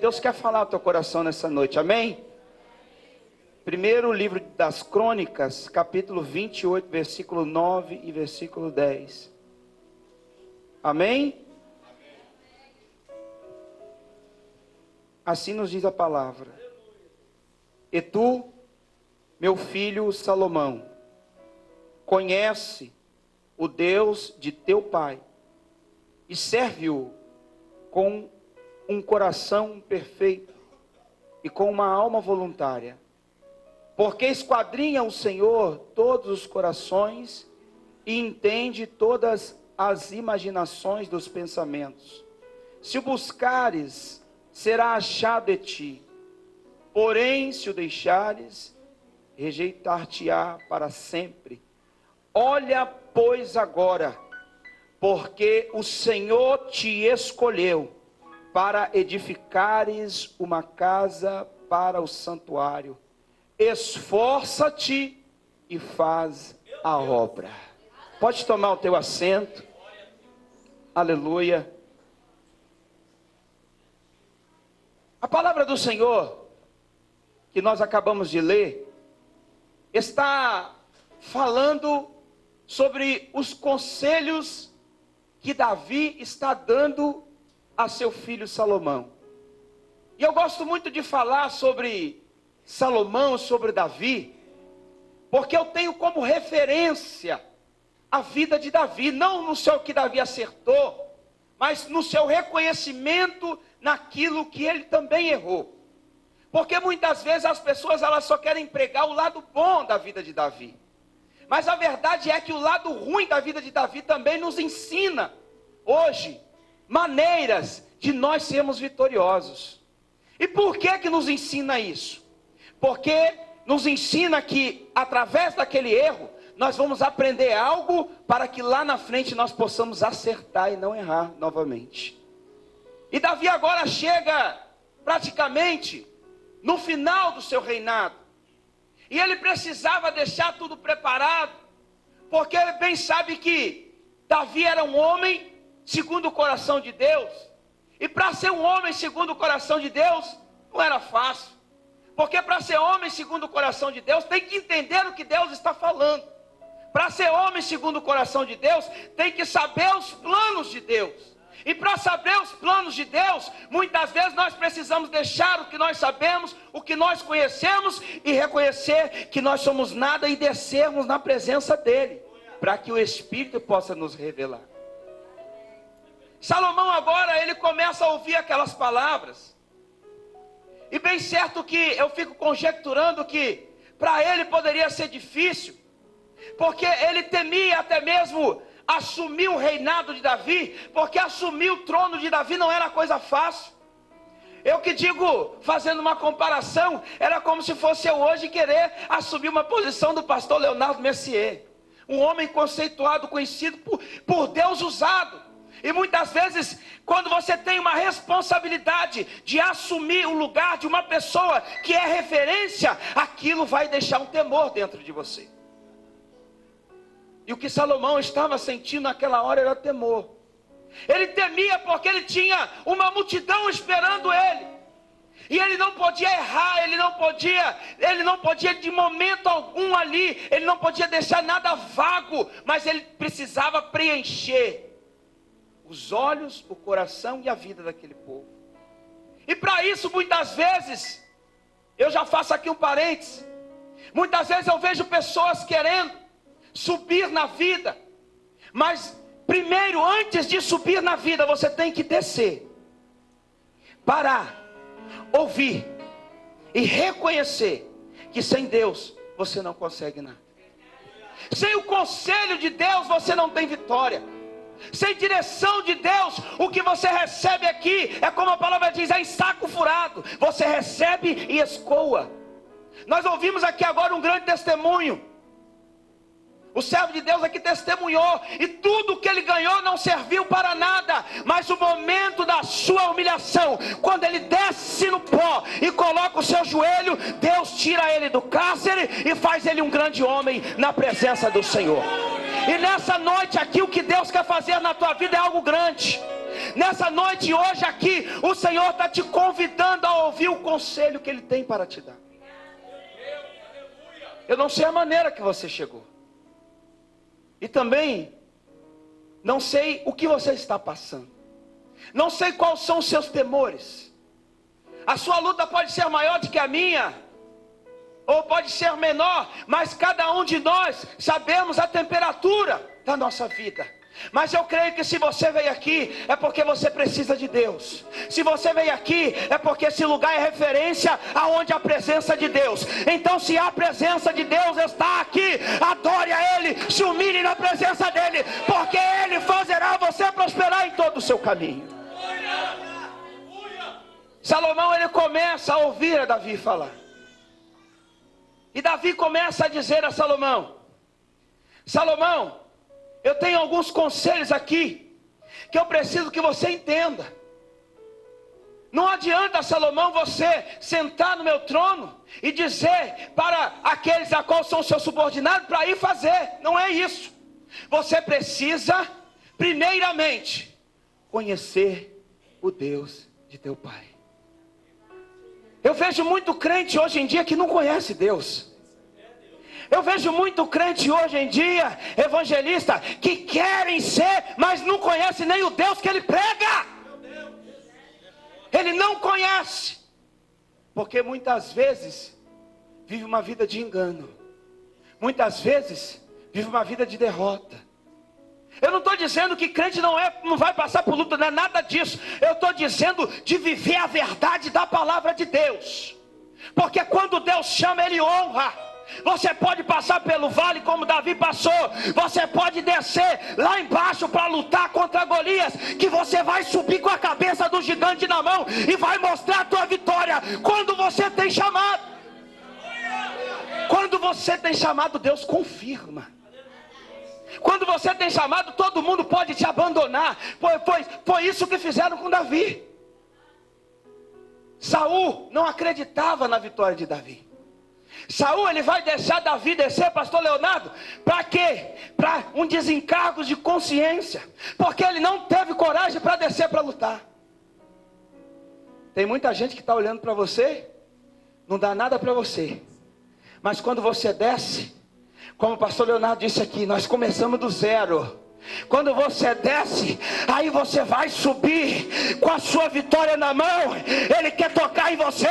Deus quer falar ao teu coração nessa noite, amém? Primeiro livro das Crônicas, capítulo 28, versículo 9 e versículo 10. Amém? Assim nos diz a palavra. E tu, meu filho Salomão, conhece o Deus de teu pai e serve-o com um coração perfeito e com uma alma voluntária. Porque esquadrinha o Senhor todos os corações e entende todas as imaginações dos pensamentos. Se o buscares, será achado de ti. Porém, se o deixares, rejeitar-te-á para sempre. Olha, pois, agora, porque o Senhor te escolheu para edificares uma casa para o santuário. Esforça-te e faz a obra. Pode tomar o teu assento. Aleluia. A palavra do Senhor, que nós acabamos de ler, está falando sobre os conselhos que Davi está dando a seu filho Salomão. E eu gosto muito de falar sobre Salomão, sobre Davi, porque eu tenho como referência a vida de Davi, não no seu que Davi acertou, mas no seu reconhecimento naquilo que ele também errou. Porque muitas vezes as pessoas elas só querem pregar o lado bom da vida de Davi. Mas a verdade é que o lado ruim da vida de Davi também nos ensina hoje maneiras de nós sermos vitoriosos. E por que nos ensina isso? Porque nos ensina que através daquele erro nós vamos aprender algo para que lá na frente nós possamos acertar e não errar novamente. E Davi agora chega praticamente no final do seu reinado. E ele precisava deixar tudo preparado, porque ele bem sabe que Davi era um homem segundo o coração de Deus. E para ser um homem segundo o coração de Deus, não era fácil. Porque para ser homem segundo o coração de Deus, tem que entender o que Deus está falando. Para ser homem segundo o coração de Deus, tem que saber os planos de Deus. E para saber os planos de Deus, muitas vezes nós precisamos deixar o que nós sabemos, o que nós conhecemos, e reconhecer que nós somos nada e descermos na presença dEle, para que o Espírito possa nos revelar. Salomão agora, ele começa a ouvir aquelas palavras. E bem certo que eu fico conjecturando que para ele poderia ser difícil, porque ele temia até mesmo assumir o reinado de Davi, porque assumir o trono de Davi não era coisa fácil. Eu que digo, fazendo uma comparação, era como se fosse eu hoje querer assumir uma posição do pastor Leonardo Messier, um homem conceituado, conhecido por Deus usado. E muitas vezes, quando você tem uma responsabilidade de assumir o lugar de uma pessoa que é referência, aquilo vai deixar um temor dentro de você. E o que Salomão estava sentindo naquela hora era temor. Ele temia porque ele tinha uma multidão esperando ele. E ele não podia errar, ele não podia de momento algum ali, ele não podia deixar nada vago, mas ele precisava preencher os olhos, o coração e a vida daquele povo. E para isso muitas vezes, eu já faço aqui um parênteses, muitas vezes eu vejo pessoas querendo subir na vida, mas primeiro, antes de subir na vida, você tem que descer, parar, ouvir e reconhecer que sem Deus você não consegue nada. Sem o conselho de Deus você não tem vitória. Sem direção de Deus, o que você recebe aqui é como a palavra diz, é em saco furado. Você recebe e escoa. Nós ouvimos aqui agora um grande testemunho. O servo de Deus aqui testemunhou, e tudo que ele ganhou não serviu para nada, mas o momento da sua humilhação, quando ele desce no pó e coloca o seu joelho, Deus tira ele do cárcere e faz ele um grande homem na presença do Senhor. E nessa noite aqui, o que Deus quer fazer na tua vida é algo grande. Nessa noite, hoje aqui, o Senhor está te convidando a ouvir o conselho que Ele tem para te dar. Eu não sei a maneira que você chegou, e também não sei o que você está passando, não sei quais são os seus temores. A sua luta pode ser maior do que a minha, ou pode ser menor, mas cada um de nós sabemos a temperatura da nossa vida. Mas eu creio que se você veio aqui, é porque você precisa de Deus. Se você veio aqui, é porque esse lugar é referência aonde a presença de Deus. Então, se a presença de Deus está aqui, adore a Ele, se humilhe na presença dEle, porque Ele fará você prosperar em todo o seu caminho. Salomão, ele começa a ouvir a Davi falar, e Davi começa a dizer a Salomão: Salomão, eu tenho alguns conselhos aqui que eu preciso que você entenda. Não adianta, Salomão, você sentar no meu trono e dizer para aqueles a qual são seus subordinados para ir fazer. Não é isso. Você precisa, primeiramente, conhecer o Deus de teu pai. Eu vejo muito crente hoje em dia que não conhece Deus. Eu vejo muito crente hoje em dia, evangelista, que querem ser, mas não conhece nem o Deus que ele prega. Ele não conhece, porque muitas vezes vive uma vida de engano, muitas vezes vive uma vida de derrota. Eu não estou dizendo que crente não vai passar por luta, não é nada disso. Eu estou dizendo de viver a verdade da palavra de Deus, porque quando Deus chama, Ele honra. Você pode passar pelo vale como Davi passou, você pode descer lá embaixo para lutar contra Golias, que você vai subir com a cabeça do gigante na mão e vai mostrar a tua vitória. Quando você tem chamado, quando você tem chamado, Deus confirma. Quando você tem chamado, todo mundo pode te abandonar. Foi isso que fizeram com Davi. Saul não acreditava na vitória de Davi. Saul, ele vai deixar Davi descer, pastor Leonardo, para quê? Para um desencargo de consciência, porque ele não teve coragem para descer para lutar. Tem muita gente que está olhando para você, não dá nada para você, mas quando você desce, como o pastor Leonardo disse aqui, nós começamos do zero. Quando você desce, aí você vai subir com a sua vitória na mão. Ele quer tocar em você,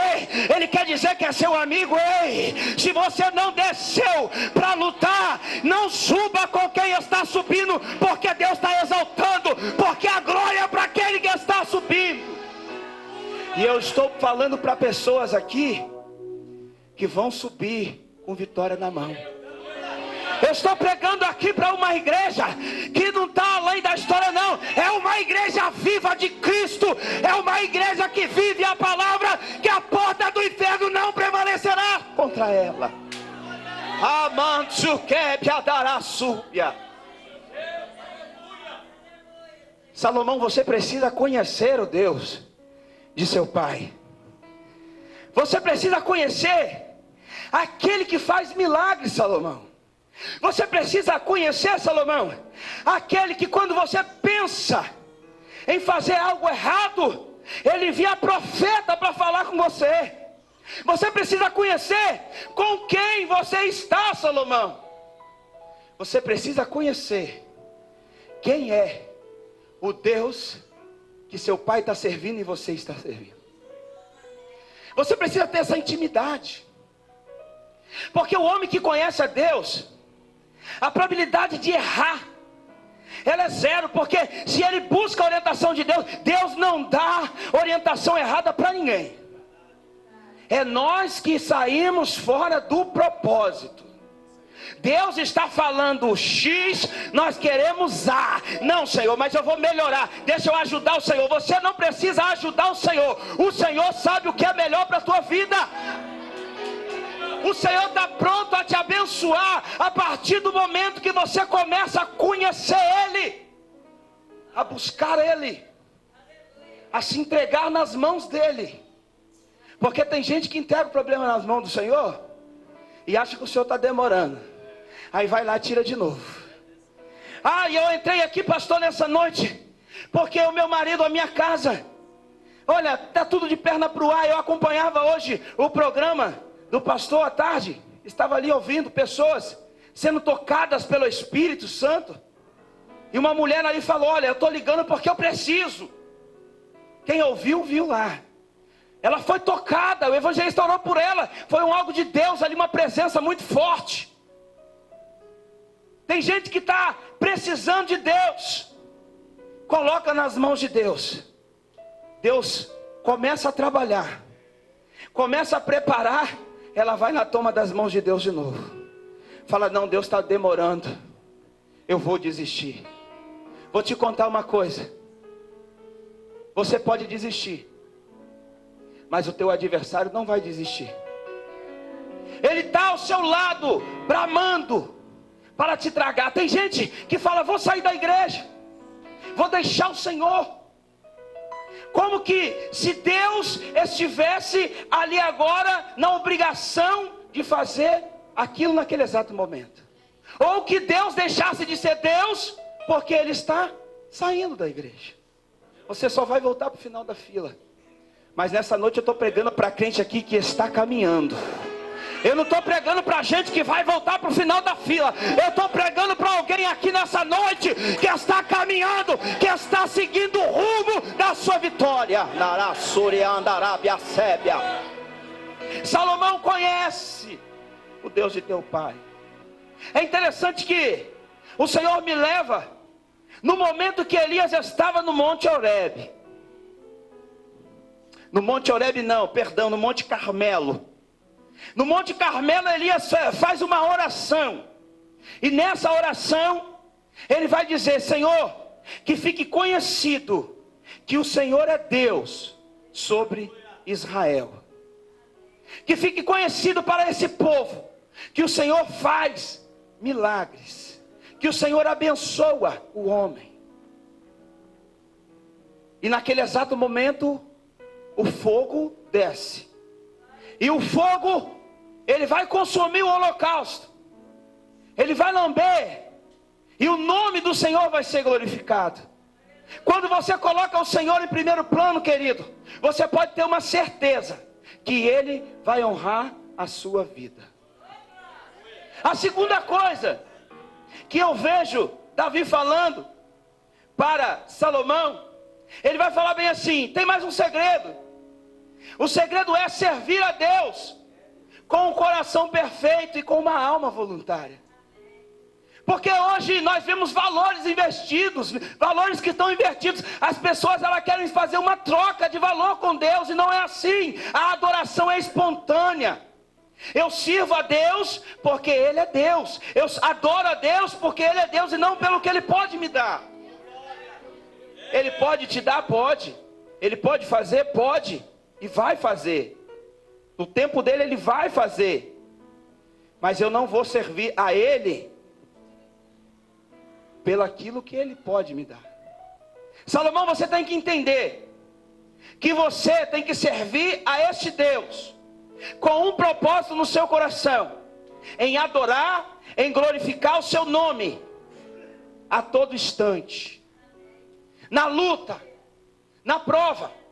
Ele quer dizer que é seu amigo. Ei, se você não desceu para lutar, não suba com quem está subindo, porque Deus está exaltando, porque a glória é para aquele que está subindo. E eu estou falando para pessoas aqui que vão subir com vitória na mão. Eu estou pregando aqui para uma igreja que não está além da história, não. É uma igreja viva de Cristo. É uma igreja que vive a palavra, que a porta do inferno não prevalecerá contra ela. Salomão, você precisa conhecer o Deus de seu pai. Você precisa conhecer aquele que faz milagres, Salomão. Você precisa conhecer, Salomão, aquele que quando você pensa em fazer algo errado, ele envia profeta para falar com você. Você precisa conhecer com quem você está, Salomão. Você precisa conhecer quem é o Deus que seu pai está servindo e você está servindo. Você precisa ter essa intimidade, porque o homem que conhece a Deus, a probabilidade de errar, ela é zero, porque se ele busca a orientação de Deus, Deus não dá orientação errada para ninguém. É nós que saímos fora do propósito. Deus está falando X, nós queremos A. Não, Senhor, mas eu vou melhorar, deixa eu ajudar o Senhor. Você não precisa ajudar o Senhor sabe o que é melhor para a tua vida. O Senhor está pronto a te abençoar a partir do momento que você começa a conhecer Ele, a buscar Ele, a se entregar nas mãos dEle. Porque tem gente que entrega o problema nas mãos do Senhor e acha que o Senhor está demorando. Aí vai lá e tira de novo. E eu entrei aqui, pastor, nessa noite porque o meu marido, a minha casa, olha, está tudo de perna para o ar. Eu acompanhava hoje o programa do pastor à tarde. Estava ali ouvindo pessoas sendo tocadas pelo Espírito Santo. E uma mulher ali falou: olha, eu estou ligando porque eu preciso. Quem ouviu, viu lá. Ela foi tocada, o evangelista orou por ela. Foi algo de Deus ali, uma presença muito forte. Tem gente que está precisando de Deus. Coloca nas mãos de Deus. Deus começa a trabalhar, começa a preparar. Ela vai na toma das mãos de Deus de novo. Fala: não, Deus está demorando, eu vou desistir. Vou te contar uma coisa. Você pode desistir, mas o teu adversário não vai desistir. Ele está ao seu lado, bramando para te tragar. Tem gente que fala: vou sair da igreja, vou deixar o Senhor. Como que se Deus estivesse ali agora na obrigação de fazer aquilo naquele exato momento. Ou que Deus deixasse de ser Deus porque Ele está saindo da igreja. Você só vai voltar para o final da fila. Mas nessa noite eu estou pregando para crente aqui que está caminhando. Eu não estou pregando para gente que vai voltar para o final da fila. Eu estou pregando para alguém aqui nessa noite que está caminhando, que está seguindo o rumo da sua vitória. Salomão conhece o Deus de teu pai. É interessante que o Senhor me leva no momento que Elias estava no Monte Horebe. No Monte Horebe não, perdão, no Monte Carmelo. No Monte Carmelo, Elias faz uma oração. E nessa oração, ele vai dizer: Senhor, que fique conhecido que o Senhor é Deus sobre Israel. Que fique conhecido para esse povo que o Senhor faz milagres, que o Senhor abençoa o homem. E naquele exato momento, o fogo desce. E o fogo, ele vai consumir o holocausto. Ele vai lamber. E o nome do Senhor vai ser glorificado. Quando você coloca o Senhor em primeiro plano, querido, você pode ter uma certeza que Ele vai honrar a sua vida. A segunda coisa que eu vejo Davi falando para Salomão, ele vai falar bem assim: tem mais um segredo. O segredo é servir a Deus com um coração perfeito e com uma alma voluntária. Porque hoje nós vemos valores investidos, valores que estão invertidos. As pessoas, elas querem fazer uma troca de valor com Deus, e não é assim. A adoração é espontânea. Eu sirvo a Deus porque Ele é Deus. Eu adoro a Deus porque Ele é Deus e não pelo que Ele pode me dar. Ele pode te dar? Pode. Ele pode fazer? Pode. E vai fazer. No tempo dele, Ele vai fazer. Mas eu não vou servir a Ele pelo aquilo que Ele pode me dar. Salomão, você tem que entender que você tem que servir a este Deus com um propósito no seu coração, em adorar, em glorificar o seu nome a todo instante, na luta, na prova.